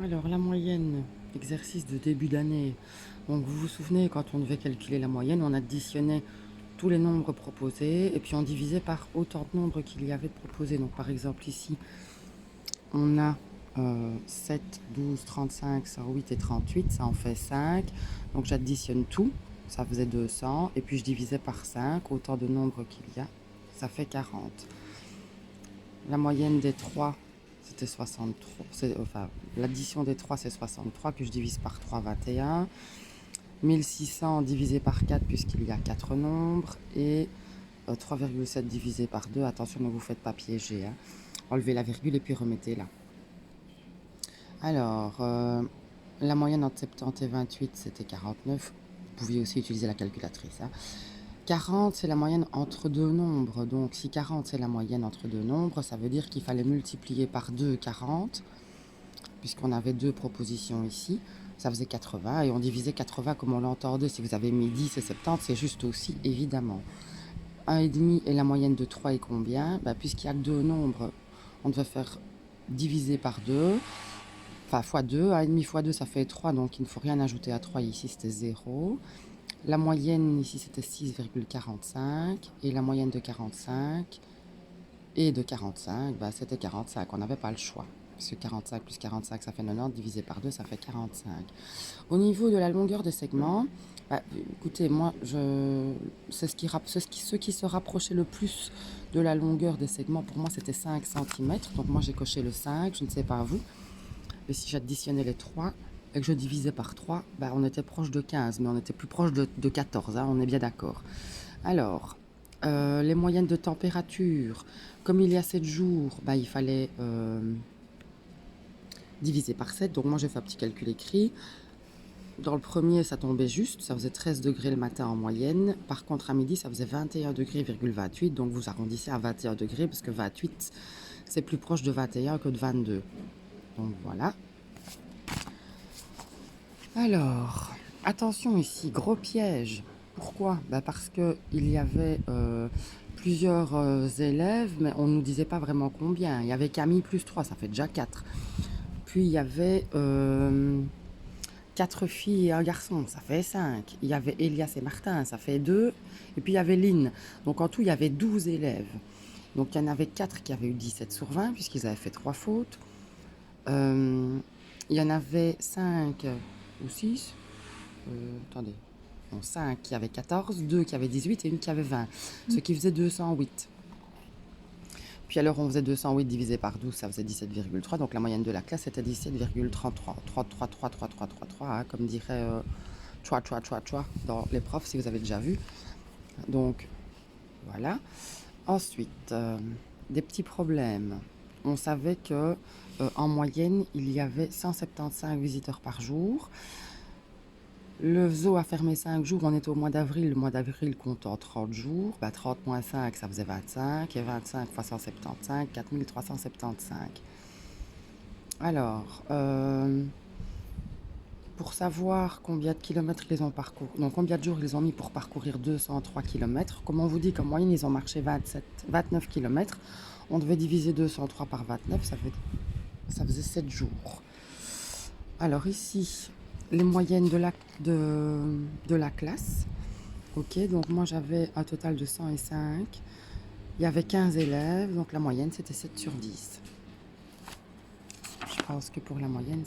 Alors, la moyenne, exercice de début d'année. Donc, vous vous souvenez, quand on devait calculer la moyenne, on additionnait tous les nombres proposés et puis on divisait par autant de nombres qu'il y avait de proposés. Donc, par exemple, ici, on a 7, 12, 35, 108 et 38, ça en fait 5. Donc, j'additionne tout, ça faisait 200. Et puis, je divisais par 5, autant de nombres qu'il y a, ça fait 40. La moyenne des 3, c'était 63. Enfin, l'addition des 3, c'est 63 que je divise par 3, 21. 1600 divisé par 4 puisqu'il y a 4 nombres. Et 3,7 divisé par 2. Attention, ne vous faites pas piéger. Hein. Enlevez la virgule et puis remettez-la. Alors, la moyenne entre 70 et 28, c'était 49. Vous pouviez aussi utiliser la calculatrice. Hein. 40, c'est la moyenne entre deux nombres. Donc, si 40, c'est la moyenne entre deux nombres, ça veut dire qu'il fallait multiplier par 2 40, puisqu'on avait deux propositions ici. Ça faisait 80, et on divisait 80 comme on l'entendait. Si vous avez mis 10 et 70, c'est juste aussi, évidemment. 1,5 et la moyenne de 3 est combien? Puisqu'il y a deux nombres, on devait faire diviser par 2. Enfin, fois 2. 1,5 fois 2, ça fait 3, donc il ne faut rien ajouter à 3. Ici, c'était 0. La moyenne ici c'était 6,45 et la moyenne de 45 et de 45 c'était 45, on n'avait pas le choix. Parce que 45 plus 45 ça fait 90, divisé par 2 ça fait 45. Au niveau de la longueur des segments, écoutez, moi c'est ce qui se rapprochait le plus de la longueur des segments. Pour moi c'était 5 cm, donc moi j'ai coché le 5, je ne sais pas vous. Mais si j'additionnais les 3 et que je divisais par 3, on était proche de 15, mais on était plus proche de 14, hein, on est bien d'accord. Alors, les moyennes de température, comme il y a 7 jours, il fallait diviser par 7. Donc moi j'ai fait un petit calcul écrit. Dans le premier, ça tombait juste, ça faisait 13 degrés le matin en moyenne. Par contre, à midi, ça faisait 21 degrés,28. Donc vous arrondissez à 21 degrés, parce que 28, c'est plus proche de 21 que de 22. Donc voilà. Alors, attention ici, gros piège. Pourquoi? Parce qu'il y avait plusieurs élèves, mais on ne nous disait pas vraiment combien. Il y avait Camille plus 3, ça fait déjà 4. Puis il y avait 4 filles et un garçon, ça fait 5. Il y avait Elias et Martin, ça fait 2. Et puis il y avait Lynn. Donc en tout, il y avait 12 élèves. Donc il y en avait 4 qui avaient eu 17 sur 20, puisqu'ils avaient fait 3 fautes. Il y en avait 5 ou 6. Attendez. Non, 5 qui avaient 14, 2 qui avaient 18 et une qui avait 20. Ce qui faisait 208. Puis alors on faisait 208 divisé par 12, ça faisait 17,3. Donc la moyenne de la classe était 17,33. 3, hein, comme dirait choi dans les profs, si vous avez déjà vu. Donc voilà. Ensuite, des petits problèmes. On savait que en moyenne, il y avait 175 visiteurs par jour. Le zoo a fermé 5 jours, on était au mois d'avril. Le mois d'avril compte en 30 jours. 30 moins 5, ça faisait 25. Et 25 fois 175, 4375. Alors, pour savoir combien de kilomètres ils ont parcouru, donc combien de jours ils ont mis pour parcourir 203 km, comme on vous dit qu'en moyenne ils ont marché 29 km, on devait diviser 203 par 29, ça faisait 7 jours. Alors ici, les moyennes de la classe. Ok, donc moi j'avais un total de 105. Il y avait 15 élèves, donc la moyenne c'était 7 sur 10. Je pense que pour la moyenne,